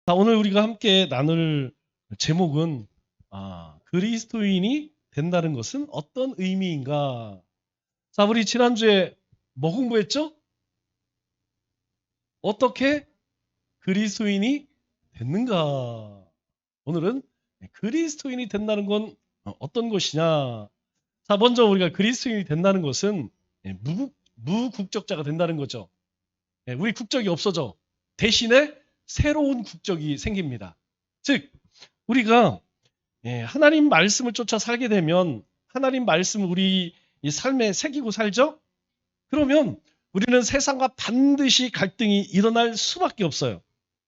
자, 오늘 우리가 함께 나눌 제목은 그리스도인이 된다는 것은 어떤 의미인가? 자, 우리 지난주에 뭐 공부했죠? 어떻게 그리스도인이 됐는가? 오늘은 그리스도인이 된다는 건 어떤 것이냐? 자, 먼저 우리가 그리스도인이 된다는 것은 무국적자가 된다는 거죠. 우리 국적이 없어져. 대신에 새로운 국적이 생깁니다. 즉, 우리가 하나님 말씀을 쫓아 살게 되면 하나님 말씀을 우리 이 삶에 새기고 살죠? 그러면 우리는 세상과 반드시 갈등이 일어날 수밖에 없어요.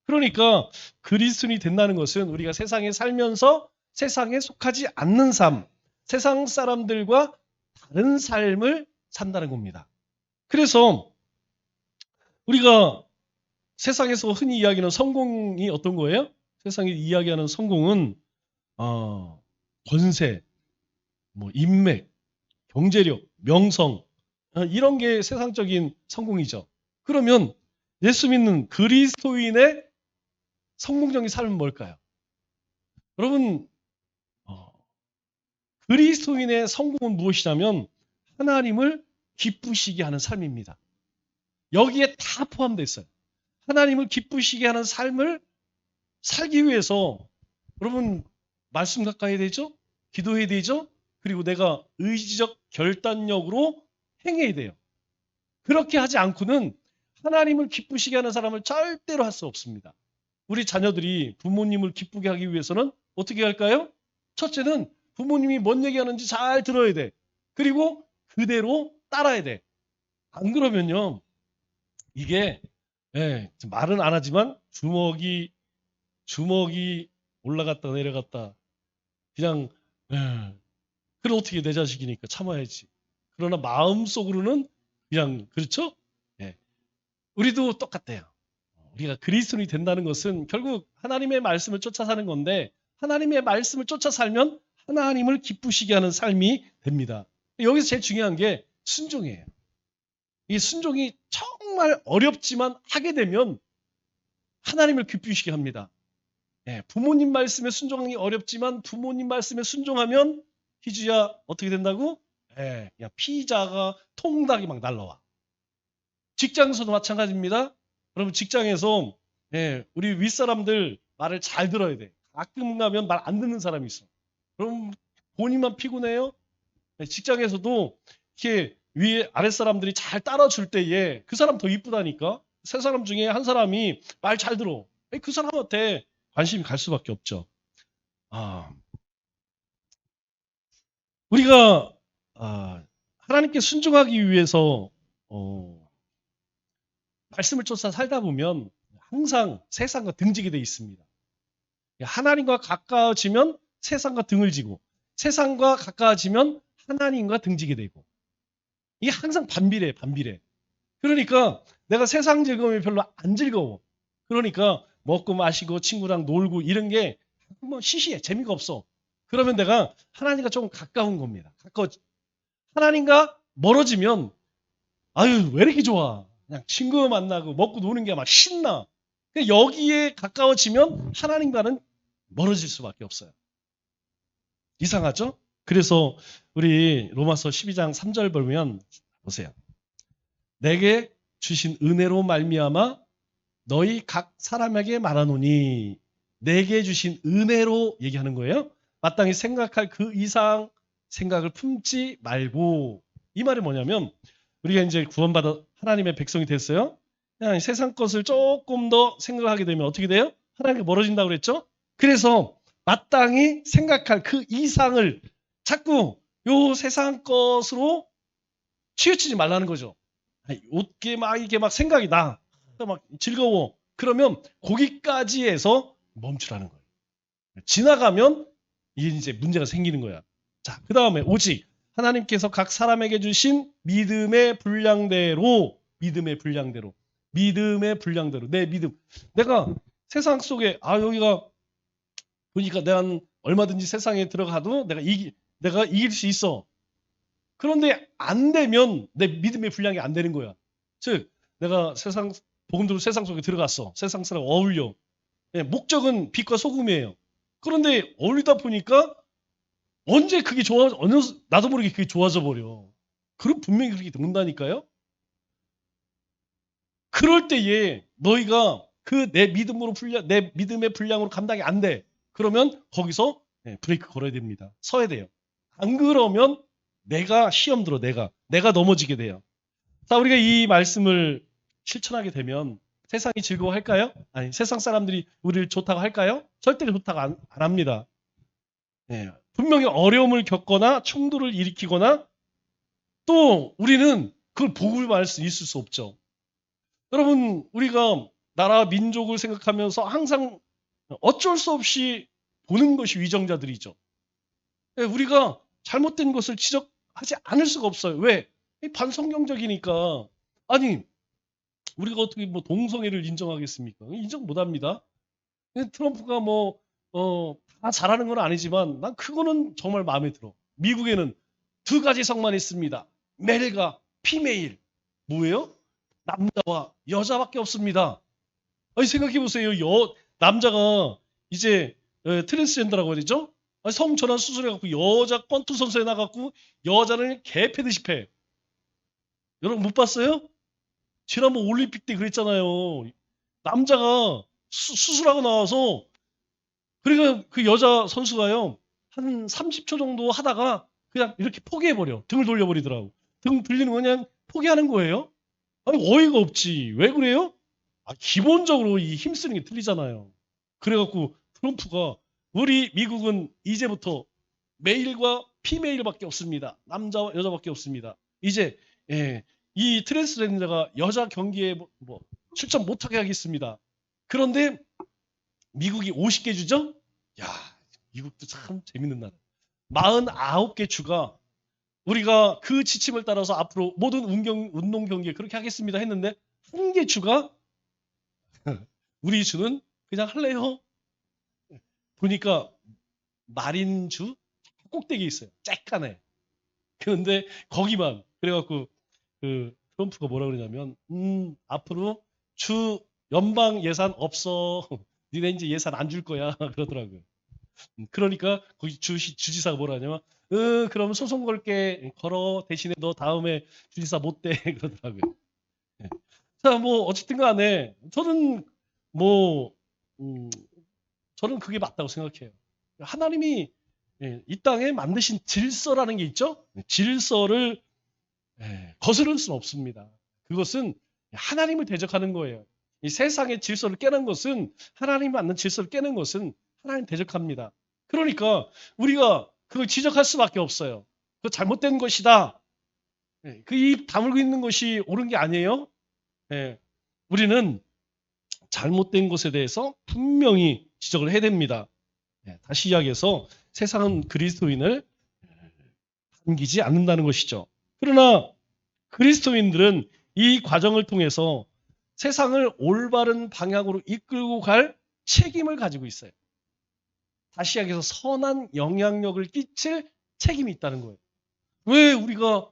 그러니까 그리스도인이 된다는 것은 우리가 세상에 살면서 세상에 속하지 않는 삶, 세상 사람들과 다른 삶을 산다는 겁니다. 그래서 우리가 세상에서 흔히 이야기하는 성공이 어떤 거예요? 세상이 이야기하는 성공은 권세, 뭐 인맥, 경제력, 명성 이런 게 세상적인 성공이죠. 그러면 예수 믿는 그리스도인의 성공적인 삶은 뭘까요? 여러분 그리스도인의 성공은 무엇이냐면 하나님을 기쁘시게 하는 삶입니다. 여기에 다 포함되어 있어요. 하나님을 기쁘시게 하는 삶을 살기 위해서 여러분 말씀 가까이 되죠? 기도해야 되죠? 그리고 내가 의지적 결단력으로 행해야 돼요. 그렇게 하지 않고는 하나님을 기쁘시게 하는 사람을 절대로 할 수 없습니다. 우리 자녀들이 부모님을 기쁘게 하기 위해서는 어떻게 할까요? 첫째는 부모님이 뭔 얘기하는지 잘 들어야 돼. 그리고 그대로 따라야 돼. 안 그러면요. 이게 말은 안 하지만 주먹이 올라갔다 내려갔다 그냥 그럼 어떻게 내 자식이니까 참아야지. 그러나 마음속으로는 그냥 그렇죠? 예. 우리도 똑같아요. 우리가 그리스도인이 된다는 것은 결국 하나님의 말씀을 쫓아 사는 건데 하나님의 말씀을 쫓아 살면 하나님을 기쁘시게 하는 삶이 됩니다. 여기서 제일 중요한 게 순종이에요. 이 순종이 정말 어렵지만 하게 되면 하나님을 기쁘시게 합니다. 부모님 말씀에 순종하기 어렵지만 부모님 말씀에 순종하면 희주야 어떻게 된다고? 야 피자가 통닭이 막 날라와. 직장에서도 마찬가지입니다. 여러분 직장에서 우리 윗사람들 말을 잘 들어야 돼. 가끔 가면 말 안 듣는 사람이 있어. 그럼 본인만 피곤해요? 직장에서도 이렇게 위에 아랫사람들이 잘 따라줄 때에 그 사람 더 이쁘다니까. 세 사람 중에 한 사람이 말 잘 들어. 그 사람한테 관심이 갈 수밖에 없죠. 아, 우리가 하나님께 순종하기 위해서 말씀을 쫓아 살다 보면 항상 세상과 등지게 돼 있습니다. 하나님과 가까워지면 세상과 등을 지고 세상과 가까워지면 하나님과 등지게 되고 이게 항상 반비례. 그러니까 내가 세상 즐거움이 별로 안 즐거워. 그러니까 먹고 마시고 친구랑 놀고 이런 게 뭐 시시해. 재미가 없어. 그러면 내가 하나님과 조금 가까운 겁니다. 하나님과 멀어지면 아유 왜 이렇게 좋아. 그냥 친구 만나고 먹고 노는 게 막 신나. 여기에 가까워지면 하나님과는 멀어질 수밖에 없어요. 이상하죠? 그래서 우리 로마서 12장 3절 보면 보세요. 내게 주신 은혜로 말미암아 너희 각 사람에게 말하노니 내게 주신 은혜로 얘기하는 거예요. 마땅히 생각할 그 이상 생각을 품지 말고 이 말이 뭐냐면 우리가 이제 구원받아 하나님의 백성이 됐어요. 그냥 세상 것을 조금 더 생각하게 되면 어떻게 돼요? 하나님께 멀어진다고 그랬죠? 그래서 마땅히 생각할 그 이상을 자꾸 요 세상 것으로 치우치지 말라는 거죠. 이게 막 생각이 나. 막 즐거워. 그러면 거기까지 해서 멈추라는 거예요. 지나가면 이게 이제 문제가 생기는 거야. 자, 그 다음에 오직 하나님께서 각 사람에게 주신 믿음의 분량대로 내 믿음. 내가 세상 속에 여기가 보니까 내가 얼마든지 세상에 들어가도 내가 이길 수 있어. 그런데 안 되면 내 믿음의 분량이 안 되는 거야. 즉 내가 복음 들고 세상 속에 들어갔어. 세상 사람 어울려. 목적은 빛과 소금이에요. 그런데 어울리다 보니까 언제 그게 나도 모르게 그게 좋아져 버려. 그럼 분명히 그렇게 된다니까요. 그럴 때에 너희가 내 믿음의 분량으로 감당이 안 돼. 그러면 거기서 브레이크 걸어야 됩니다. 서야 돼요. 안 그러면 내가 시험 들어 내가 넘어지게 돼요. 자, 우리가 이 말씀을 실천하게 되면 세상이 즐거워할까요? 아니, 세상 사람들이 우리를 좋다고 할까요? 절대로 좋다고 안 합니다. 분명히 어려움을 겪거나 충돌을 일으키거나 또 우리는 그걸 복을 받을 수 있을 수 없죠. 여러분, 우리가 나라 민족을 생각하면서 항상 어쩔 수 없이 보는 것이 위정자들이죠. 우리가 잘못된 것을 지적하지 않을 수가 없어요. 왜? 반성경적이니까. 아니, 우리가 어떻게 뭐 동성애를 인정하겠습니까? 인정 못 합니다. 트럼프가 다 잘하는 건 아니지만 난 그거는 정말 마음에 들어. 미국에는 두 가지 성만 있습니다. 메일과 피메일. 뭐예요? 남자와 여자밖에 없습니다. 아니, 생각해 보세요. 남자가 이제 트랜스젠더라고 해야 되죠? 아니, 성전환 수술해갖고 여자 권투 선수에 나갖고 여자를 개패듯이 패. 여러분 못 봤어요? 지난번 올림픽 때 그랬잖아요. 남자가 수술하고 나와서 그러니까 그 여자 선수가요. 한 30초 정도 하다가 그냥 이렇게 포기해버려. 등을 돌려버리더라고. 등 들리는 거 그냥 포기하는 거예요. 아니, 어이가 없지. 왜 그래요? 기본적으로 이 힘쓰는 게 틀리잖아요. 그래갖고 트럼프가 우리 미국은 이제부터 메일과 피메일밖에 없습니다. 남자와 여자밖에 없습니다. 이제 이 트랜스젠더가 여자 경기에 출전 못하게 하겠습니다. 그런데 미국이 50개 주죠? 야, 미국도 참 재밌는 나라. 49개 주가 우리가 그 지침을 따라서 앞으로 모든 운동 경기에 그렇게 하겠습니다 했는데 한 개 주가 우리 주는 그냥 할래요? 보니까 마린주 꼭대기 있어요. 쬐깐해. 그런데 거기만 그래갖고 그 트럼프가 뭐라 그러냐면 앞으로 주 연방 예산 없어. 니네 이제 예산 안 줄 거야. 그러더라고요. 그러니까 거기 주지사가 뭐라 하냐면 그럼 소송 걸게 걸어 대신에 너 다음에 주지사 못 돼. 그러더라고요. 자, 뭐 어쨌든 간에 저는 뭐 저는 그게 맞다고 생각해요. 하나님이 이 땅에 만드신 질서라는 게 있죠. 질서를 거스를 수는 없습니다. 그것은 하나님을 대적하는 거예요. 이 세상의 질서를 깨는 것은 하나님이 만든 질서를 깨는 것은 하나님 대적합니다. 그러니까 우리가 그걸 지적할 수밖에 없어요. 그 잘못된 것이다. 그 입 다물고 있는 것이 옳은 게 아니에요. 우리는 잘못된 것에 대해서 분명히 지적을 해야 됩니다. 다시 이야기해서 세상은 그리스도인을 반기지 않는다는 것이죠. 그러나 그리스도인들은 이 과정을 통해서 세상을 올바른 방향으로 이끌고 갈 책임을 가지고 있어요. 다시 이야기해서 선한 영향력을 끼칠 책임이 있다는 거예요. 왜 우리가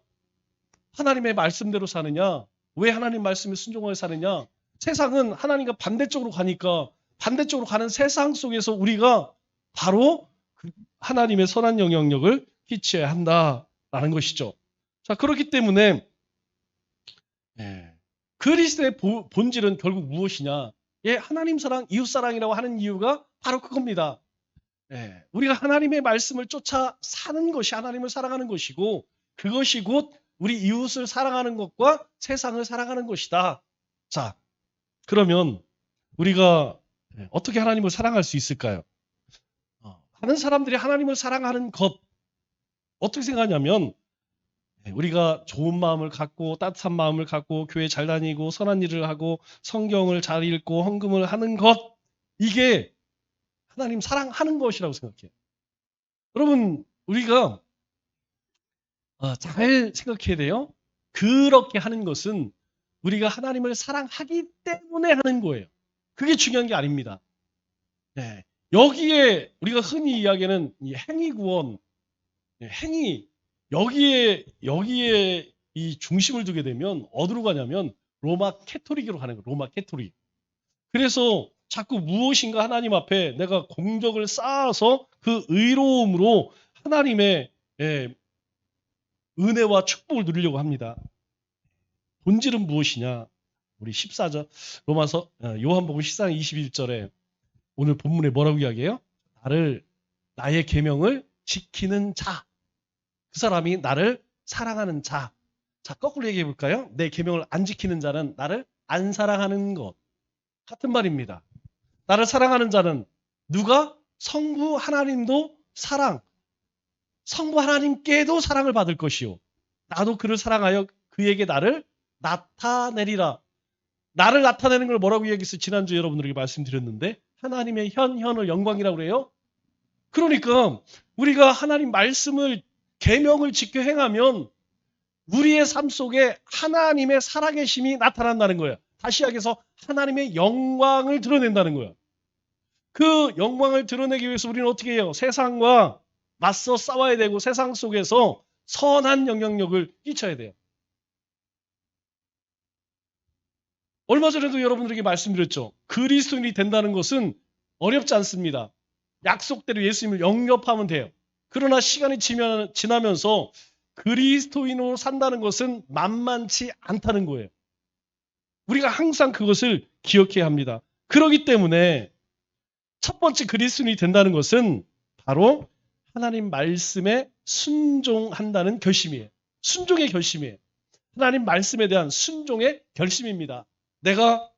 하나님의 말씀대로 사느냐? 왜 하나님 말씀에 순종하여 사느냐? 세상은 하나님과 반대쪽으로 가니까 반대쪽으로 가는 세상 속에서 우리가 바로 하나님의 선한 영향력을 끼쳐야 한다라는 것이죠. 자, 그렇기 때문에 그리스도의 본질은 결국 무엇이냐? 하나님 사랑, 이웃 사랑이라고 하는 이유가 바로 그겁니다. 우리가 하나님의 말씀을 쫓아 사는 것이 하나님을 사랑하는 것이고 그것이 곧 우리 이웃을 사랑하는 것과 세상을 사랑하는 것이다. 자, 그러면 우리가 어떻게 하나님을 사랑할 수 있을까요? 많은 사람들이 하나님을 사랑하는 것 어떻게 생각하냐면 우리가 좋은 마음을 갖고 따뜻한 마음을 갖고 교회 잘 다니고 선한 일을 하고 성경을 잘 읽고 헌금을 하는 것 이게 하나님 사랑하는 것이라고 생각해요. 여러분 우리가 잘 생각해야 돼요. 그렇게 하는 것은 우리가 하나님을 사랑하기 때문에 하는 거예요. 그게 중요한 게 아닙니다. 여기에 우리가 흔히 이야기하는 이 행위 구원, 행위 여기에 이 중심을 두게 되면 어디로 가냐면 로마 캐토릭으로 가는 거예요. 로마 캐토릭. 그래서 자꾸 무엇인가 하나님 앞에 내가 공적을 쌓아서 그 의로움으로 하나님의 은혜와 축복을 누리려고 합니다. 본질은 무엇이냐? 우리 14절 로마서 요한복음 14장 21절에 오늘 본문에 뭐라고 이야기해요? 나의 계명을 지키는 자, 그 사람이 나를 사랑하는 자. 자, 거꾸로 얘기해 볼까요? 내 계명을 안 지키는 자는 나를 안 사랑하는 것. 같은 말입니다. 나를 사랑하는 자는 누가? 성부 하나님도 성부 하나님께도 사랑을 받을 것이요. 나도 그를 사랑하여 그에게 나를 나타내리라. 나를 나타내는 걸 뭐라고 얘기했어요? 지난주에 여러분들에게 말씀드렸는데 하나님의 현을 영광이라고 그래요. 그러니까 우리가 하나님 말씀을 계명을 지켜 행하면 우리의 삶 속에 하나님의 살아계심이 나타난다는 거예요. 다시 이야기해서 하나님의 영광을 드러낸다는 거예요. 그 영광을 드러내기 위해서 우리는 어떻게 해요? 세상과 맞서 싸워야 되고 세상 속에서 선한 영향력을 끼쳐야 돼요. 얼마 전에도 여러분들에게 말씀드렸죠. 그리스도인이 된다는 것은 어렵지 않습니다. 약속대로 예수님을 영접하면 돼요. 그러나 시간이 지나면서 그리스도인으로 산다는 것은 만만치 않다는 거예요. 우리가 항상 그것을 기억해야 합니다. 그렇기 때문에 첫 번째 그리스도인이 된다는 것은 바로 하나님 말씀에 순종한다는 결심이에요. 순종의 결심이에요. 하나님 말씀에 대한 순종의 결심입니다. 내가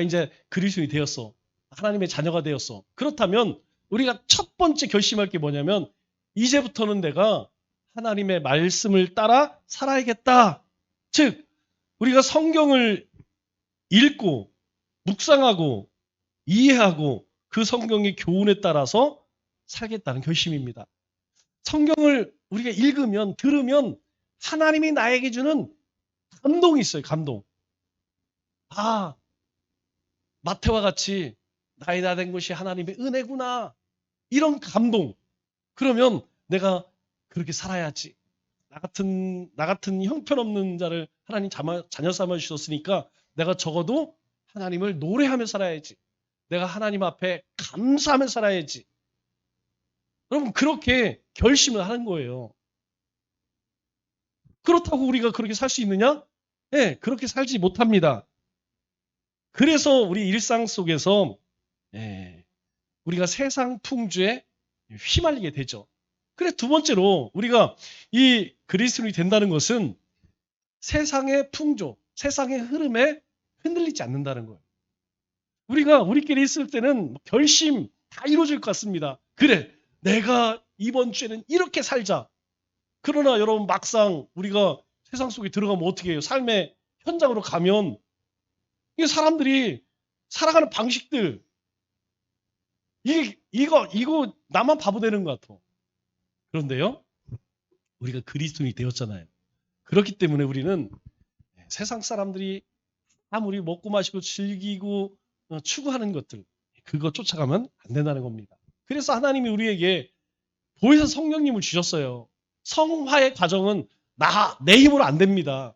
이제 그리스도인이 되었어. 하나님의 자녀가 되었어. 그렇다면 우리가 첫 번째 결심할 게 뭐냐면 이제부터는 내가 하나님의 말씀을 따라 살아야겠다. 즉 우리가 성경을 읽고 묵상하고 이해하고 그 성경의 교훈에 따라서 살겠다는 결심입니다. 성경을 우리가 읽으면 들으면 하나님이 나에게 주는 감동이 있어요. 감동. 아, 마태와 같이 나이 다 된 것이 하나님의 은혜구나. 이런 감동. 그러면 내가 그렇게 살아야지. 나 같은 형편없는 자를 하나님 자녀 삼아 주셨으니까 내가 적어도 하나님을 노래하며 살아야지. 내가 하나님 앞에 감사하며 살아야지. 여러분 그렇게 결심을 하는 거예요. 그렇다고 우리가 그렇게 살 수 있느냐? 네, 그렇게 살지 못합니다. 그래서 우리 일상 속에서 우리가 세상 풍주에 휘말리게 되죠. 그래 두 번째로 우리가 이 그리스도인이 된다는 것은 세상의 풍조, 세상의 흐름에 흔들리지 않는다는 거예요. 우리가 우리끼리 있을 때는 결심 다 이루어질 것 같습니다. 그래, 내가 이번 주에는 이렇게 살자. 그러나 여러분 막상 우리가 세상 속에 들어가면 어떻게 해요? 삶의 현장으로 가면 이 사람들이 살아가는 방식들 이거 나만 바보 되는 것 같아. 그런데요, 우리가 그리스도인이 되었잖아요. 그렇기 때문에 우리는 세상 사람들이 아무리 먹고 마시고 즐기고 추구하는 것들 그거 쫓아가면 안 된다는 겁니다. 그래서 하나님이 우리에게 보혜사 성령님을 주셨어요. 성화의 과정은 내 힘으로 안 됩니다.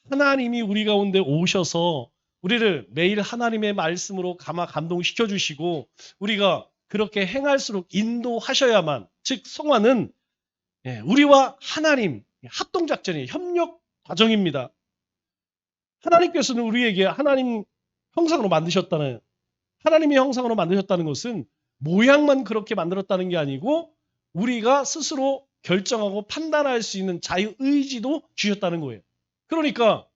하나님이 우리 가운데 오셔서 우리를 매일 하나님의 말씀으로 감동시켜 주시고 우리가 그렇게 행할수록 인도하셔야만, 즉 성화는 우리와 하나님 합동작전이에요. 협력 과정입니다. 하나님께서는 우리에게 하나님 형상으로 만드셨다는, 하나님의 형상으로 만드셨다는 것은 모양만 그렇게 만들었다는 게 아니고 우리가 스스로 결정하고 판단할 수 있는 자유의지도 주셨다는 거예요. 그러니까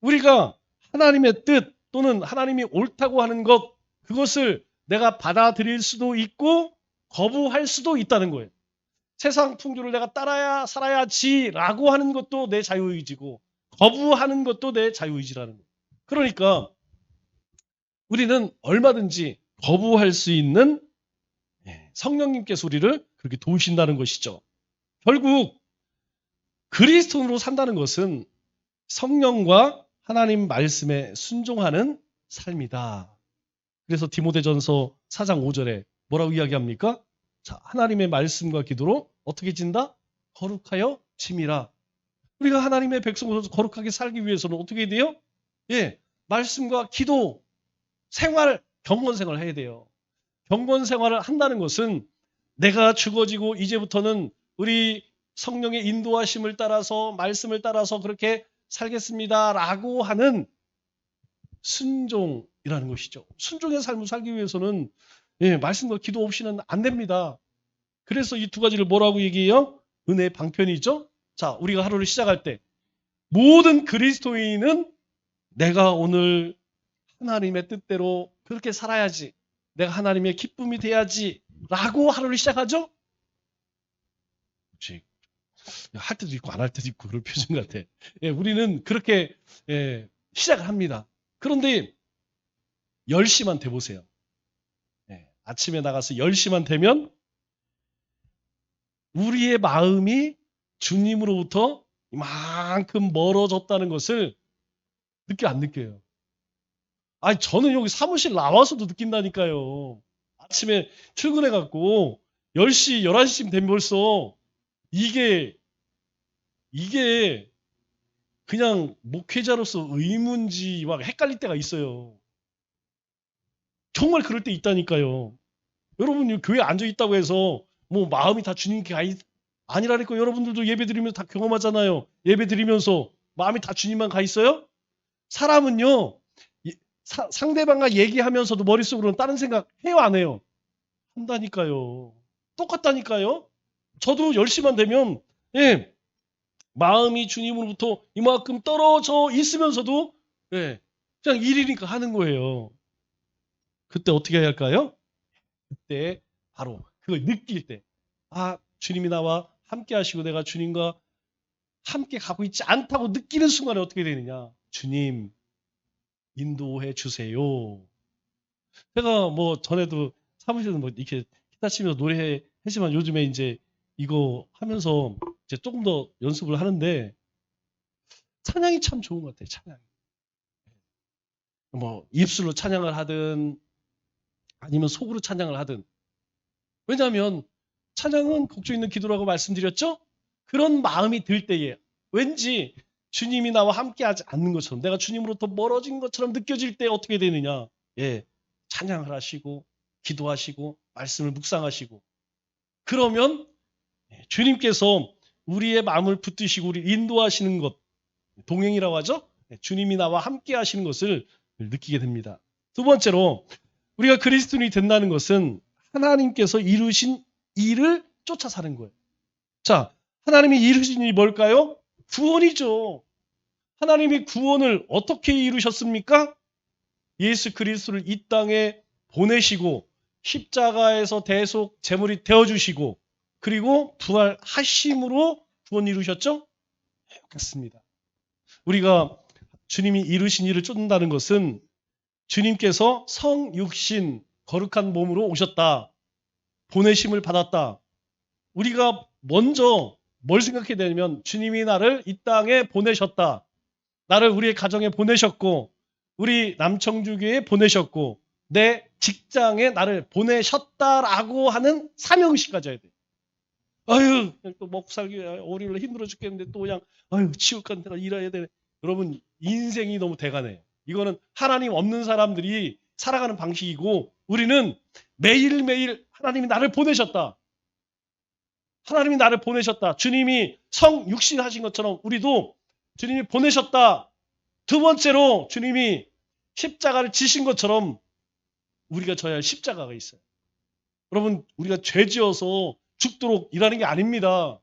우리가 하나님의 뜻 또는 하나님이 옳다고 하는 것, 그것을 내가 받아들일 수도 있고 거부할 수도 있다는 거예요. 세상 풍조를 내가 따라야 살아야지라고 하는 것도 내 자유의지고 거부하는 것도 내 자유의지라는 거예요. 그러니까 우리는 얼마든지 거부할 수 있는 성령님께서 우리를 그렇게 도우신다는 것이죠. 결국 그리스도인으로 산다는 것은 성령과 하나님 말씀에 순종하는 삶이다. 그래서 디모데전서 4장 5절에 뭐라고 이야기합니까? 자, 하나님의 말씀과 기도로 어떻게 진다? 거룩하여 짐이라. 우리가 하나님의 백성으로서 거룩하게 살기 위해서는 어떻게 돼요? 말씀과 기도, 경건 생활을 해야 돼요. 경건 생활을 한다는 것은 내가 죽어지고 이제부터는 우리 성령의 인도하심을 따라서 말씀을 따라서 그렇게 살겠습니다라고 하는 순종이라는 것이죠. 순종의 삶을 살기 위해서는 말씀과 기도 없이는 안 됩니다. 그래서 이 두 가지를 뭐라고 얘기해요? 은혜의 방편이죠. 자, 우리가 하루를 시작할 때 모든 그리스도인은 내가 오늘 하나님의 뜻대로 그렇게 살아야지. 내가 하나님의 기쁨이 돼야지. 라고 하루를 시작하죠? 그치. 할 때도 있고 안 할 때도 있고 그런 표정 같아. 우리는 그렇게 시작을 합니다. 그런데 10시만 돼보세요. 아침에 나가서 10시만 되면 우리의 마음이 주님으로부터 이만큼 멀어졌다는 것을 느껴 안 느껴요? 아니 저는 여기 사무실 나와서도 느낀다니까요. 아침에 출근해갖고 10시, 11시쯤 되면 벌써 이게 그냥 목회자로서 의문지 막 헷갈릴 때가 있어요. 정말 그럴 때 있다니까요. 여러분 교회 앉아 있다고 해서 뭐 마음이 다 주님께 아니라니까. 여러분들도 예배 드리면서 다 경험하잖아요. 예배 드리면서 마음이 다 주님만 가 있어요? 사람은요. 상대방과 얘기하면서도 머릿속으로는 다른 생각 해요, 안 해요? 한다니까요. 똑같다니까요. 저도 10시만 되면 마음이 주님으로부터 이만큼 떨어져 있으면서도 그냥 일이니까 하는 거예요. 그때 어떻게 해야 할까요? 그때 바로 그걸 느낄 때, 주님이 나와 함께 하시고 내가 주님과 함께 가고 있지 않다고 느끼는 순간에 어떻게 되느냐? 주님 인도해 주세요. 제가 뭐 전에도 사무실에서 뭐 이렇게 기타 치면서 노래 했지만 요즘에 이제 이거 하면서 이제 조금 더 연습을 하는데 찬양이 참 좋은 것 같아요. 찬양. 뭐 입술로 찬양을 하든 아니면 속으로 찬양을 하든. 왜냐하면 찬양은 곡조 있는 기도라고 말씀드렸죠? 그런 마음이 들 때에 왠지 주님이 나와 함께하지 않는 것처럼 내가 주님으로부터 멀어진 것처럼 느껴질 때 어떻게 되느냐? 찬양을 하시고 기도하시고 말씀을 묵상하시고 그러면 주님께서 우리의 마음을 붙드시고 우리 인도하시는 것 동행이라고 하죠? 주님이 나와 함께 하시는 것을 느끼게 됩니다. 두 번째로 우리가 그리스도인이 된다는 것은 하나님께서 이루신 일을 쫓아 사는 거예요. 자, 하나님이 이루신 일이 뭘까요? 구원이죠. 하나님이 구원을 어떻게 이루셨습니까? 예수 그리스도를 이 땅에 보내시고 십자가에서 대속 제물이 되어주시고 그리고 부활하심으로 구원 이루셨죠? 그렇습니다. 우리가 주님이 이루신 일을 쫓는다는 것은 주님께서 성육신 거룩한 몸으로 오셨다. 보내심을 받았다. 우리가 먼저 뭘 생각해야 되냐면 주님이 나를 이 땅에 보내셨다. 나를 우리의 가정에 보내셨고 우리 남청주교에 보내셨고 내 직장에 나를 보내셨다라고 하는 사명의식 가져야 돼. 아유 또 먹고 살기 오히려 힘들어 죽겠는데 또 그냥 지옥 내가 일해야 되네. 여러분 인생이 너무 대단해요. 이거는 하나님 없는 사람들이 살아가는 방식이고 우리는 매일매일 하나님이 나를 보내셨다. 하나님이 나를 보내셨다. 주님이 성육신 하신 것처럼 우리도 주님이 보내셨다. 두 번째로 주님이 십자가를 지신 것처럼 우리가 져야 할 십자가가 있어요. 여러분 우리가 죄 지어서 죽도록 일하는 게 아닙니다.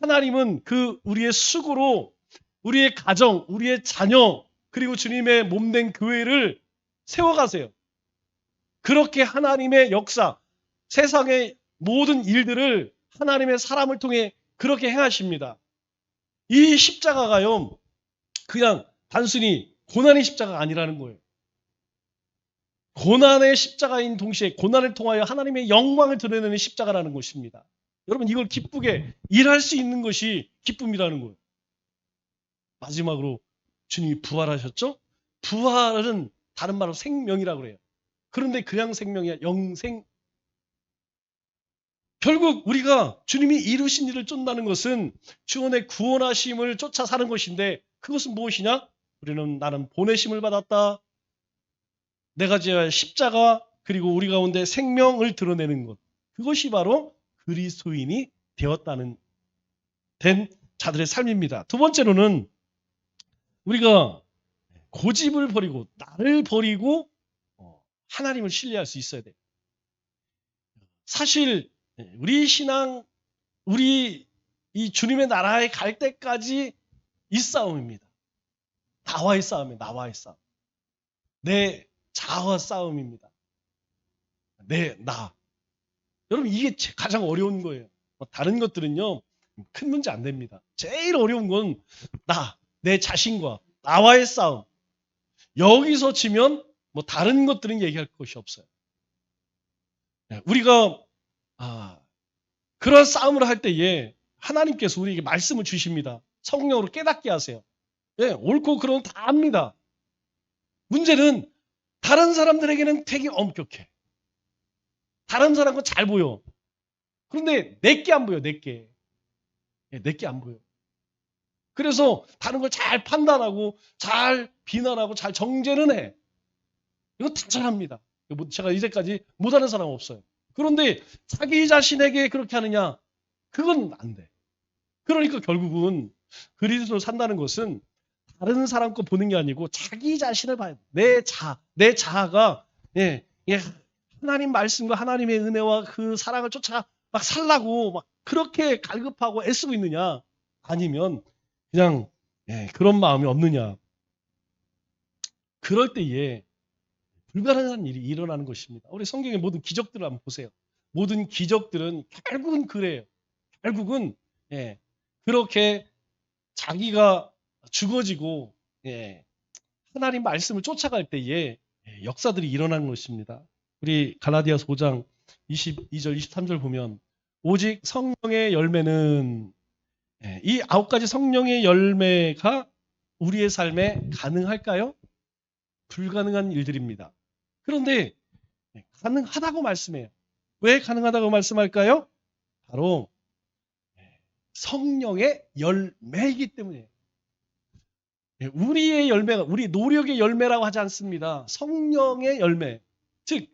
하나님은 그 우리의 수고로 우리의 가정, 우리의 자녀 그리고 주님의 몸된 교회를 세워가세요. 그렇게 하나님의 역사, 세상의 모든 일들을 하나님의 사람을 통해 그렇게 행하십니다. 이 십자가가요. 그냥 단순히 고난의 십자가가 아니라는 거예요. 고난의 십자가인 동시에 고난을 통하여 하나님의 영광을 드러내는 십자가라는 것입니다. 여러분 이걸 기쁘게 일할 수 있는 것이 기쁨이라는 거예요. 마지막으로 주님이 부활하셨죠? 부활은 다른 말로 생명이라고 그래요. 그런데 그냥 생명이야. 영생. 결국 우리가 주님이 이루신 일을 쫓는다는 것은 주원의 구원하심을 쫓아 사는 것인데 그것은 무엇이냐? 우리는 나는 보내심을 받았다. 내가 지어야 할 십자가 그리고 우리 가운데 생명을 드러내는 것. 그것이 바로 그리스도인이 되었다는 된 자들의 삶입니다. 두 번째로는 우리가 고집을 버리고 나를 버리고 하나님을 신뢰할 수 있어야 돼요. 사실 우리 신앙, 우리 이 주님의 나라에 갈 때까지 이 싸움입니다. 나와의 싸움이에요. 나와의 싸움. 내 자아와 싸움입니다. 나. 여러분 이게 가장 어려운 거예요. 다른 것들은요. 큰 문제 안 됩니다. 제일 어려운 건 내 자신과 나와의 싸움. 여기서 지면 다른 것들은 얘기할 것이 없어요. 우리가 그런 싸움을 할 때에 하나님께서 우리에게 말씀을 주십니다. 성령으로 깨닫게 하세요. 옳고 그름은 다 압니다. 문제는 다른 사람들에게는 되게 엄격해. 다른 사람은 잘 보여. 그런데 내게 안 보여. 내게 안 보여. 그래서 다른 걸 잘 판단하고 잘 비난하고 잘 정죄는 해. 이거 다 잘합니다. 제가 이제까지 못하는 사람 없어요. 그런데 자기 자신에게 그렇게 하느냐? 그건 안 돼. 그러니까 결국은 그리스도로 산다는 것은 다른 사람 거 보는 게 아니고 자기 자신을 봐야 돼. 내 자아가 하나님 말씀과 하나님의 은혜와 그 사랑을 쫓아 막 살라고 막 그렇게 갈급하고 애쓰고 있느냐? 아니면 그냥 그런 마음이 없느냐? 그럴 때에 불가능한 일이 일어나는 것입니다. 우리 성경의 모든 기적들을 한번 보세요. 모든 기적들은 결국은 그래요. 결국은 그렇게 자기가 죽어지고 하나님 말씀을 쫓아갈 때에 역사들이 일어나는 것입니다. 우리 갈라디아서 5장 22절 23절 보면 오직 성령의 열매는 이 9가지 성령의 열매가 우리의 삶에 가능할까요? 불가능한 일들입니다. 그런데 가능하다고 말씀해요. 왜 가능하다고 말씀할까요? 바로 성령의 열매이기 때문이에요. 우리의 열매가 우리 노력의 열매라고 하지 않습니다. 성령의 열매. 즉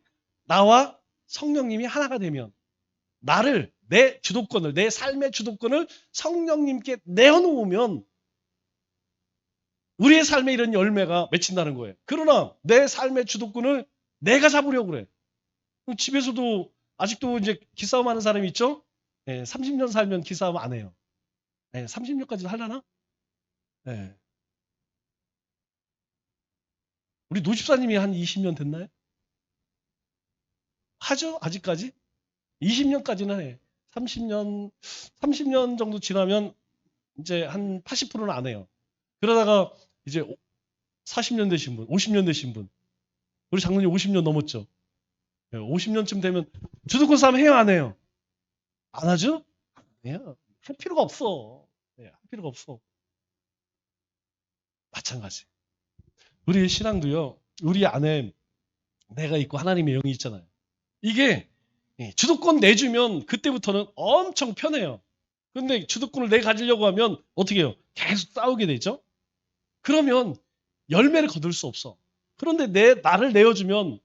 나와 성령님이 하나가 되면 나를 내 주도권을 내 삶의 주도권을 성령님께 내어놓으면 우리의 삶에 이런 열매가 맺힌다는 거예요. 그러나 내 삶의 주도권을 내가 잡으려고 그래. 집에서도 아직도 이제 기싸움 하는 사람이 있죠? 30년 살면 기싸움 안 해요. 30년까지 하려나? 우리 노집사님이 한 20년 됐나요? 하죠? 아직까지? 20년까지는 해. 30년 정도 지나면 이제 한 80%는 안 해요. 그러다가 이제 40년 되신 분, 50년 되신 분. 우리 장로님 50년 넘었죠? 50년쯤 되면 주도권 싸움 해요, 안 해요? 안 하죠? 안 해요. 할 필요가 없어. 할 필요가 없어. 마찬가지. 우리의 신앙도요, 우리 안에 내가 있고 하나님의 영이 있잖아요. 이게 주도권 내주면 그때부터는 엄청 편해요. 근데 주도권을 내 가지려고 하면 어떻게 해요? 계속 싸우게 되죠? 그러면 열매를 거둘 수 없어. 그런데 나를 내어주면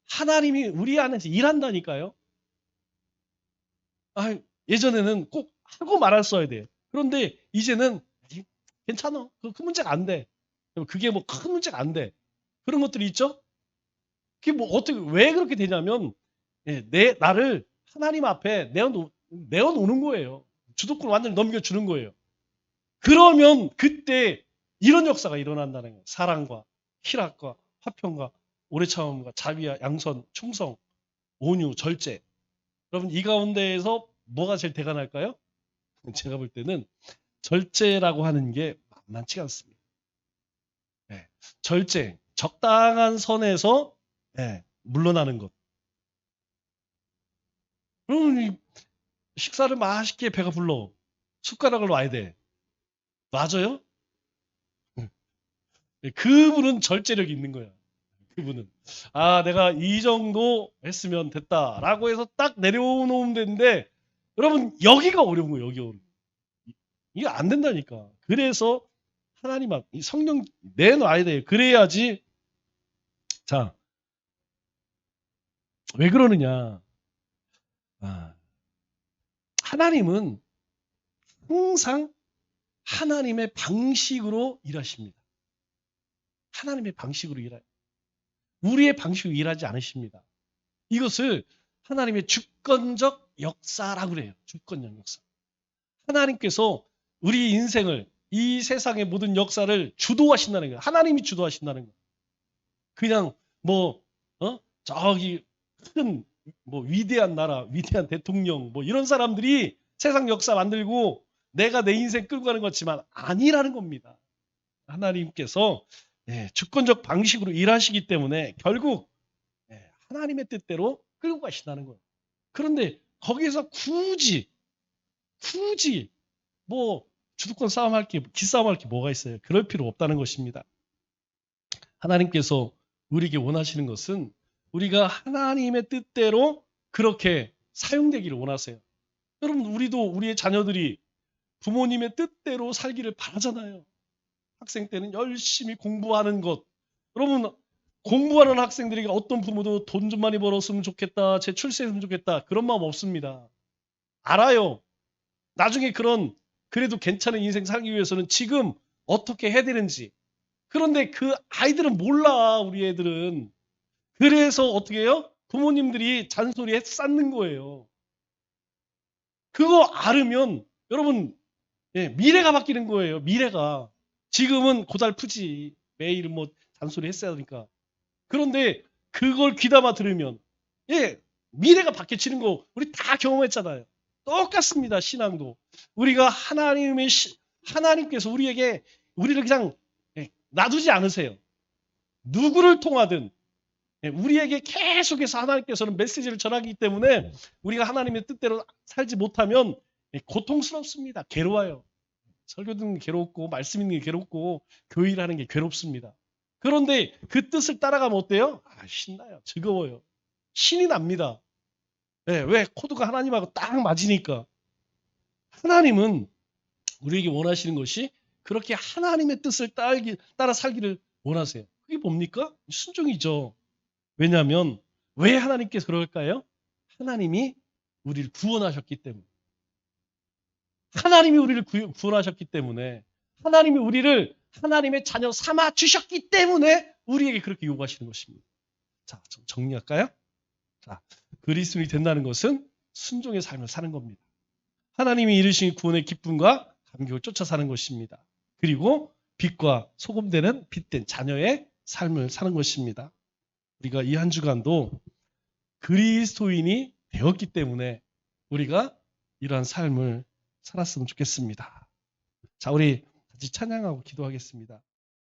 하나님이 우리 안에서 일한다니까요. 예전에는 꼭 하고 말았어야 돼요. 그런데 이제는 괜찮아. 그 문제가 안 돼. 그게 큰 문제가 안 돼. 그런 것들이 있죠? 그게 왜 그렇게 되냐면, 나를 하나님 앞에 내어놓는 거예요. 주도권을 완전히 넘겨주는 거예요. 그러면 그때 이런 역사가 일어난다는 거예요. 사랑과 희락과 화평과 오래 참음과 자비와 양선, 충성, 온유, 절제. 여러분 이 가운데에서 뭐가 제일 대단할까요? 제가 볼 때는 절제라고 하는 게 만만치가 않습니다. 절제, 적당한 선에서 물러나는 것. 그러면 식사를 맛있게 배가 불러. 숟가락을 놔야 돼. 놔줘요? 그분은 절제력이 있는 거야. 그분은. 내가 이 정도 했으면 됐다라고 해서 딱 내려놓으면 되는데 여러분 여기가 어려운 거예요. 여기 어려운 거예요. 이게 안 된다니까. 그래서 하나님 앞, 이 성령 내놔야 돼요. 그래야지. 자, 왜 그러느냐? 아, 하나님은 항상 하나님의 방식으로 일하십니다. 하나님의 방식으로 일해요. 우리의 방식으로 일하지 않으십니다. 이것을 하나님의 주권적 역사라고 그래요. 주권적 역사. 하나님께서 우리 인생을, 이 세상의 모든 역사를 주도하신다는 거예요. 하나님이 주도하신다는 거예요. 그냥 저기 큰 위대한 나라, 위대한 대통령 이런 사람들이 세상 역사 만들고 내가 내 인생 끌고 가는 것 같지만 아니라는 겁니다. 하나님께서 주권적 방식으로 일하시기 때문에 결국 하나님의 뜻대로 끌고 가신다는 거예요. 그런데 거기에서 굳이 주도권 싸움할 게, 기싸움할 게 뭐가 있어요? 그럴 필요 없다는 것입니다. 하나님께서 우리에게 원하시는 것은 우리가 하나님의 뜻대로 그렇게 사용되기를 원하세요. 여러분, 우리도 우리의 자녀들이 부모님의 뜻대로 살기를 바라잖아요. 학생 때는 열심히 공부하는 것. 여러분, 공부하는 학생들에게 어떤 부모도 돈 좀 많이 벌었으면 좋겠다, 제 출세했으면 좋겠다, 그런 마음 없습니다. 알아요. 나중에 그래도 괜찮은 인생 살기 위해서는 지금 어떻게 해야 되는지. 그런데 그 아이들은 몰라, 우리 애들은. 그래서 어떻게 해요? 부모님들이 잔소리에 쌓는 거예요. 그거 알으면 여러분, 미래가 바뀌는 거예요. 미래가. 지금은 고달프지. 매일 잔소리 했어야 하니까. 그런데 그걸 귀담아 들으면 미래가 바뀌어지는 거 우리 다 경험했잖아요. 똑같습니다. 신앙도. 우리가 하나님께서 우리를 그냥 놔두지 않으세요. 누구를 통하든 우리에게 계속해서 하나님께서는 메시지를 전하기 때문에 우리가 하나님의 뜻대로 살지 못하면 고통스럽습니다. 괴로워요. 설교 듣는 게 괴롭고 말씀 있는 게 괴롭고 교회 일하는 게 괴롭습니다. 그런데 그 뜻을 따라가면 어때요? 신나요. 즐거워요. 신이 납니다. 왜? 코드가 하나님하고 딱 맞으니까. 하나님은 우리에게 원하시는 것이 그렇게 하나님의 뜻을 따라 살기를 원하세요. 그게 뭡니까? 순종이죠. 왜냐하면 왜 하나님께서 그럴까요? 하나님이 우리를 구원하셨기 때문에. 하나님이 우리를 구원하셨기 때문에, 하나님이 우리를 하나님의 자녀 삼아 주셨기 때문에 우리에게 그렇게 요구하시는 것입니다. 자, 정리할까요? 자, 그리스도인이 된다는 것은 순종의 삶을 사는 겁니다. 하나님이 이루신 구원의 기쁨과 감격을 쫓아 사는 것입니다. 그리고 빛과 소금되는 빛된 자녀의 삶을 사는 것입니다. 우리가 이 한 주간도 그리스도인이 되었기 때문에 우리가 이러한 삶을 살았으면 좋겠습니다. 자, 우리 같이 찬양하고 기도하겠습니다.